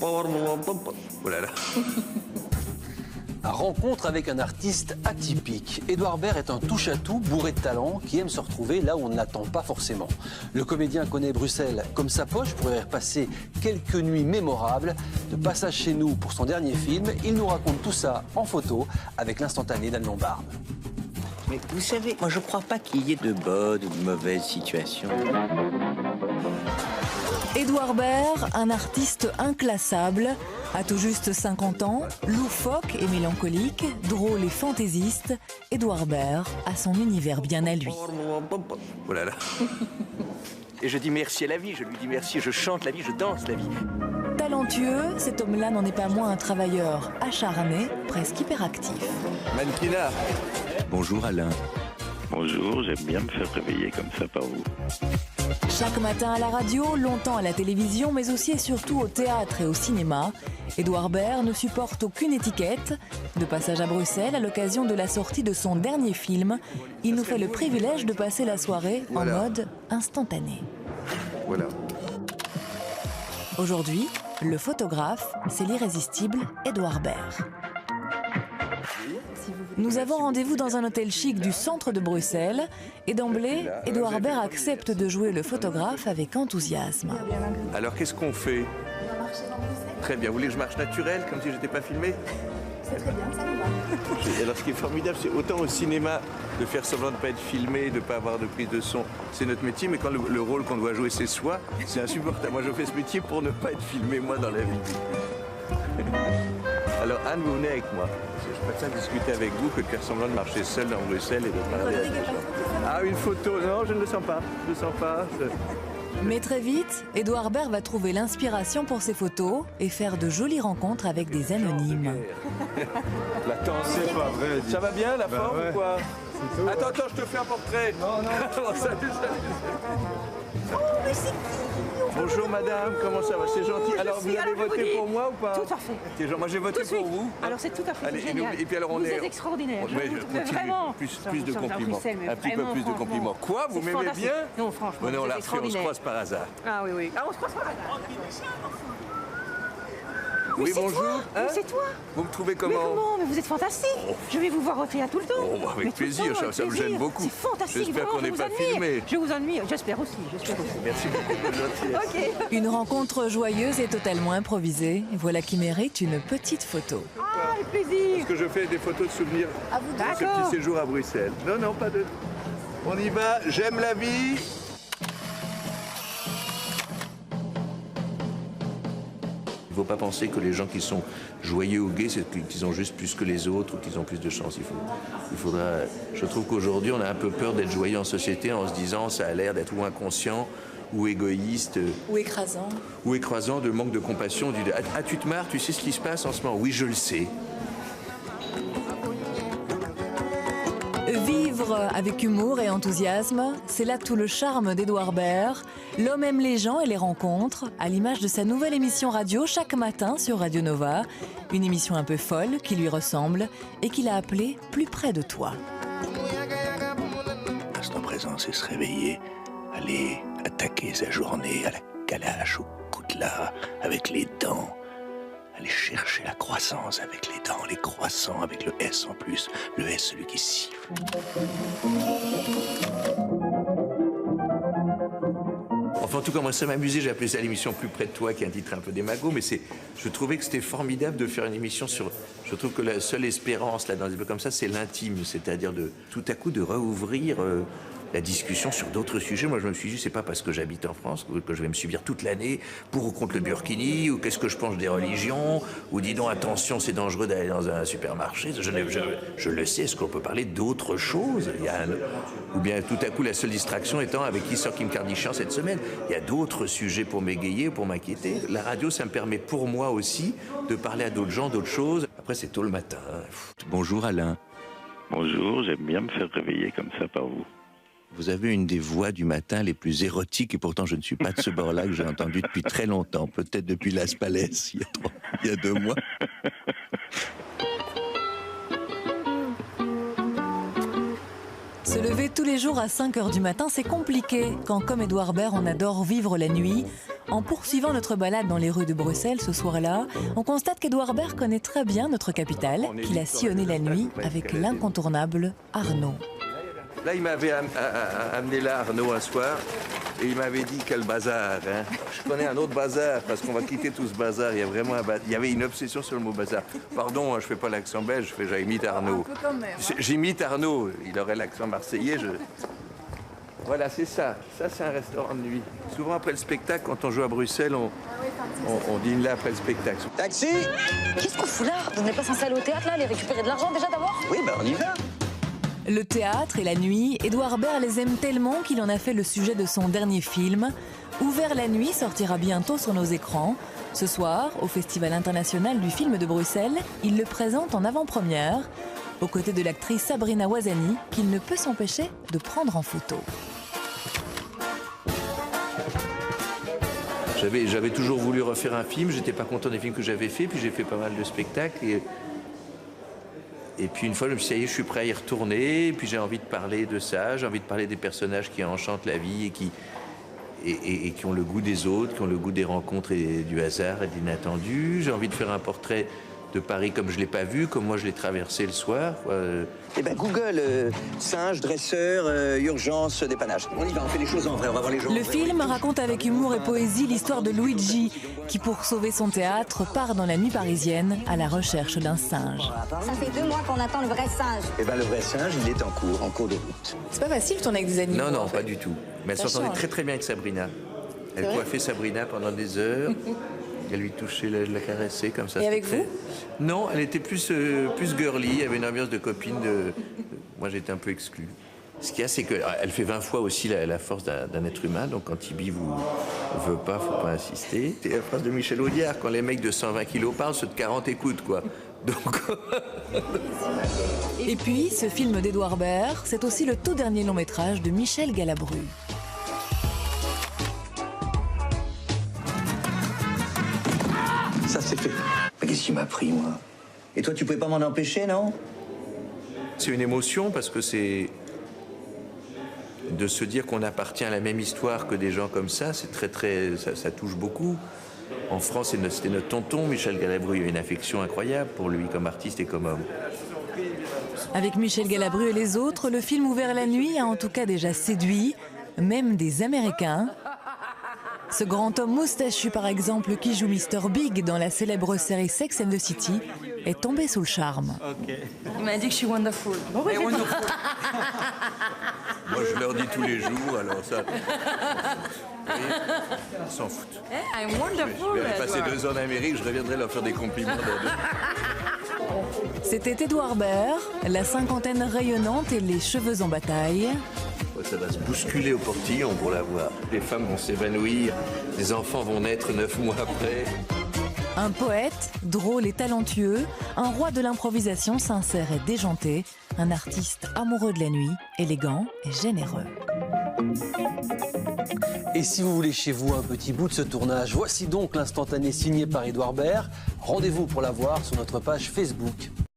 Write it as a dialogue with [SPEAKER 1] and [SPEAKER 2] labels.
[SPEAKER 1] Oh là là.
[SPEAKER 2] Rencontre avec un artiste atypique. Édouard Baird est un touche-à-tout bourré de talent qui aime se retrouver là où on ne l'attend pas forcément. Le comédien connaît Bruxelles comme sa poche pour y repasser quelques nuits mémorables. De passage chez nous pour son dernier film, il nous raconte tout ça en photo avec l'instantané d'Anne Lombarde.
[SPEAKER 3] Mais vous savez, moi je crois pas qu'il y ait de bonnes ou de mauvaises situations.
[SPEAKER 4] Édouard Baird, un artiste inclassable, a tout juste 50 ans, loufoque et mélancolique, drôle et fantaisiste, Édouard Baird a son univers bien à lui.
[SPEAKER 1] Oh là là.
[SPEAKER 3] Et je dis merci à la vie, je lui dis merci, je chante la vie, je danse la vie.
[SPEAKER 4] Talentueux, cet homme-là n'en est pas moins un travailleur acharné, presque hyperactif.
[SPEAKER 1] Mannequinat.
[SPEAKER 5] Bonjour Alain.
[SPEAKER 6] Bonjour, j'aime bien me faire réveiller comme ça par vous.
[SPEAKER 4] Chaque matin à la radio, longtemps à la télévision, mais aussi et surtout au théâtre et au cinéma, Édouard Baird ne supporte aucune étiquette. De passage à Bruxelles, à l'occasion de la sortie de son dernier film, il nous fait le privilège de passer la soirée en mode instantané.
[SPEAKER 1] Voilà.
[SPEAKER 4] Aujourd'hui, le photographe, c'est l'irrésistible Édouard Baird. Nous avons rendez-vous dans un hôtel chic du centre de Bruxelles et d'emblée, Édouard Baird accepte de jouer le photographe avec enthousiasme.
[SPEAKER 1] Alors qu'est-ce qu'on fait? Très bien. Vous voulez que je marche naturel, comme si je n'étais pas filmé?
[SPEAKER 7] C'est très bien, ça nous va.
[SPEAKER 1] Alors ce qui est formidable, c'est autant au cinéma de faire semblant de ne pas être filmé, de ne pas avoir de prise de son, c'est notre métier, mais quand le rôle qu'on doit jouer c'est soi, c'est insupportable. Moi je fais ce métier pour ne pas être filmé moi dans la vie. Alors Anne, vous venez avec moi. Je préfère discuter avec vous que de faire semblant de marcher seul dans Bruxelles et de parler à des gens. Ah, une photo? Non, je ne le sens pas. Je ne le sens pas.
[SPEAKER 4] Mais très vite, Édouard Baird va trouver l'inspiration pour ses photos et faire de jolies rencontres avec des anonymes.
[SPEAKER 1] Attends, c'est pas vrai. Ça va bien la forme ou quoi? Attends, je te fais un portrait. Non. Salut.
[SPEAKER 7] Oh, mais c'est qui?
[SPEAKER 1] Bonjour madame, comment ça va? C'est gentil. Alors vous avez voté pour moi ou pas?
[SPEAKER 7] Tout à fait.
[SPEAKER 1] Moi j'ai voté pour vous.
[SPEAKER 7] Alors c'est tout à fait
[SPEAKER 1] Allez,
[SPEAKER 7] génial.
[SPEAKER 1] Et puis alors
[SPEAKER 7] vous êtes extraordinaire.
[SPEAKER 1] Vraiment. Plus de compliments. Un petit peu plus de compliments. Quoi? Vous m'aimez bien?
[SPEAKER 7] Non, franchement.
[SPEAKER 1] On l'a fait, on se croise par hasard.
[SPEAKER 7] Ah oui. Ah, on se croise par hasard.
[SPEAKER 1] Oui, bonjour.
[SPEAKER 7] Hein? C'est toi.
[SPEAKER 1] Vous me trouvez comment?
[SPEAKER 7] Mais vous êtes fantastique. Je vais vous voir au théâtre tout le temps.
[SPEAKER 1] Oh, avec plaisir, ça me gêne beaucoup.
[SPEAKER 7] C'est fantastique.
[SPEAKER 1] J'espère qu'on n'est pas filmé.
[SPEAKER 7] Je vous ennuie, j'espère aussi.
[SPEAKER 1] Merci beaucoup de votre gentillesse.
[SPEAKER 4] Une rencontre joyeuse et totalement improvisée. Voilà qui mérite une petite photo.
[SPEAKER 7] Ah, avec plaisir.
[SPEAKER 1] Parce que je fais des photos de souvenirs de ce
[SPEAKER 7] D'accord.
[SPEAKER 1] petit séjour à Bruxelles. Non, pas de... On y va, j'aime la vie. Il ne faut pas penser que les gens qui sont joyeux ou gais, c'est qu'ils ont juste plus que les autres ou qu'ils ont plus de chance. Je trouve qu'aujourd'hui, on a un peu peur d'être joyeux en société en se disant ça a l'air d'être ou inconscient ou égoïste.
[SPEAKER 4] Ou écrasant.
[SPEAKER 1] Ou écrasant, de manque de compassion. Ah, tu te marres, tu sais ce qui se passe en ce moment? Oui, je le sais.
[SPEAKER 4] Vivre avec humour et enthousiasme, c'est là tout le charme d'Édouard Baird. L'homme aime les gens et les rencontres, à l'image de sa nouvelle émission radio chaque matin sur Radio Nova. Une émission un peu folle qui lui ressemble et qu'il a appelée Plus près de toi.
[SPEAKER 5] L'instant présent, c'est se réveiller, aller attaquer sa journée à la calache, au coutelas, avec les dents. Aller chercher la croissance avec les dents, les croissants avec le S en plus. Le S, celui qui siffle.
[SPEAKER 1] Enfin, en tout cas, moi, ça m'amusait. J'ai appelé ça l'émission Plus près de toi, qui est un titre un peu démago, mais je trouvais que c'était formidable de faire une émission sur... Je trouve que la seule espérance, là, dans des trucs comme ça, c'est l'intime. C'est-à-dire tout à coup, de rouvrir la discussion sur d'autres sujets. Moi, je me suis dit, c'est pas parce que j'habite en France que je vais me subir toute l'année pour ou contre le burkini, ou qu'est-ce que je pense des religions, ou dis donc, attention, c'est dangereux d'aller dans un supermarché. Je le sais, est-ce qu'on peut parler d'autres choses? Ou bien, tout à coup, la seule distraction étant avec qui sort Kim Kardashian cette semaine. Il y a d'autres sujets pour m'égayer, pour m'inquiéter. La radio, ça me permet pour moi aussi de parler à d'autres gens, d'autres choses. Après, c'est tôt le matin.
[SPEAKER 5] Bonjour Alain.
[SPEAKER 6] Bonjour, j'aime bien me faire réveiller comme ça par vous.
[SPEAKER 5] Vous avez une des voix du matin les plus érotiques et pourtant je ne suis pas de ce bord-là que j'ai entendu depuis très longtemps. Peut-être depuis Las Palais, il y a 2 mois.
[SPEAKER 4] Se lever tous les jours à 5 h du matin, c'est compliqué quand, comme Édouard Baird, on adore vivre la nuit. En poursuivant notre balade dans les rues de Bruxelles ce soir-là, on constate qu'Edouard Baird connaît très bien notre capitale, qu'il a sillonné la nuit avec l'incontournable Arnaud.
[SPEAKER 1] Là, il m'avait amené là, Arnaud, un soir, et il m'avait dit quel bazar. Hein. Je connais un autre bazar, parce qu'on va quitter tout ce bazar. Il y a vraiment il y avait une obsession sur le mot bazar. Pardon, je fais pas l'accent belge, j'imite Arnaud. J'imite Arnaud, il aurait l'accent marseillais. Voilà, c'est ça. Ça, c'est un restaurant de nuit. Souvent, après le spectacle, quand on joue à Bruxelles, on dîne là après le spectacle.
[SPEAKER 8] Taxi!
[SPEAKER 9] Qu'est-ce qu'on fout là? Vous n'êtes pas censé aller au théâtre là, aller récupérer de l'argent déjà d'abord?
[SPEAKER 8] Oui, ben on y va.
[SPEAKER 4] Le théâtre et la nuit, Edouard Baird les aime tellement qu'il en a fait le sujet de son dernier film. Ouvert la nuit sortira bientôt sur nos écrans. Ce soir, au Festival international du film de Bruxelles, il le présente en avant-première, aux côtés de l'actrice Sabrina Ouazani, qu'il ne peut s'empêcher de prendre en photo.
[SPEAKER 1] J'avais toujours voulu refaire un film, j'étais pas content des films que j'avais fait, puis j'ai fait pas mal de spectacles. Et puis une fois, je me suis dit, ça y est, je suis prêt à y retourner, et puis j'ai envie de parler de ça, j'ai envie de parler des personnages qui enchantent la vie et qui ont le goût des autres, qui ont le goût des rencontres et du hasard et de l'inattendu. J'ai envie de faire un portrait de Paris comme je ne l'ai pas vu, comme moi je l'ai traversé le soir.
[SPEAKER 8] Eh ben Google, singe, dresseur, urgence, dépannage. On y va, on fait les choses en vrai, on va voir les gens.
[SPEAKER 4] Le film raconte avec humour et poésie l'histoire de Luigi, qui pour sauver son théâtre part dans la nuit parisienne à la recherche d'un singe.
[SPEAKER 9] Ça fait 2 mois qu'on attend le vrai singe.
[SPEAKER 8] Eh ben le vrai singe, il est en cours de route.
[SPEAKER 4] C'est pas facile de tourner avec des animaux.
[SPEAKER 1] Non, pas du tout. Mais elle s'entendait très très bien avec Sabrina. Elle coiffait Sabrina pendant des heures. Elle lui touchait, la caressait comme ça.
[SPEAKER 4] Et avec vous?
[SPEAKER 1] Non, elle était plus girly, il y avait une ambiance de copine. Moi, j'étais un peu exclu. Ce qu'il y a, c'est qu'elle fait 20 fois aussi la force d'un être humain, donc quand Tibi vous veut pas, faut pas insister. C'est la phrase de Michel Audiard, quand les mecs de 120 kilos parlent, ceux de 40 écoutent, quoi. Donc...
[SPEAKER 4] Et puis, ce film d'Edouard Baird, c'est aussi le tout dernier long métrage de Michel Galabru.
[SPEAKER 8] Ça c'est fait. Mais qu'est-ce qu'il m'a pris, moi? Et toi, tu pouvais pas m'en empêcher, non?
[SPEAKER 1] C'est une émotion parce que c'est de se dire qu'on appartient à la même histoire que des gens comme ça, c'est ça touche beaucoup. En France, c'était notre tonton, Michel Galabru, il y a une affection incroyable pour lui comme artiste et comme homme.
[SPEAKER 4] Avec Michel Galabru et les autres, le film Ouvert la nuit a en tout cas déjà séduit, même des Américains. Ce grand homme moustachu, par exemple, qui joue Mr. Big dans la célèbre série Sex and the City, est tombé sous le charme.
[SPEAKER 9] Il m'a dit que je suis wonderful.
[SPEAKER 1] Moi, je leur dis tous les jours, alors ça... Ils s'en foutent.
[SPEAKER 9] I'm wonderful.
[SPEAKER 1] Je vais passer 2 ans en Amérique, je reviendrai leur faire des compliments.
[SPEAKER 4] C'était Edouard Baird, la cinquantaine rayonnante et les cheveux en bataille.
[SPEAKER 1] Ça va se bousculer au portillon pour la voir. Les femmes vont s'évanouir, les enfants vont naître 9 mois après.
[SPEAKER 4] Un poète, drôle et talentueux, un roi de l'improvisation sincère et déjanté, un artiste amoureux de la nuit, élégant et généreux.
[SPEAKER 2] Et si vous voulez chez vous un petit bout de ce tournage, voici donc l'instantané signé par Edouard Baird. Rendez-vous pour la voir sur notre page Facebook.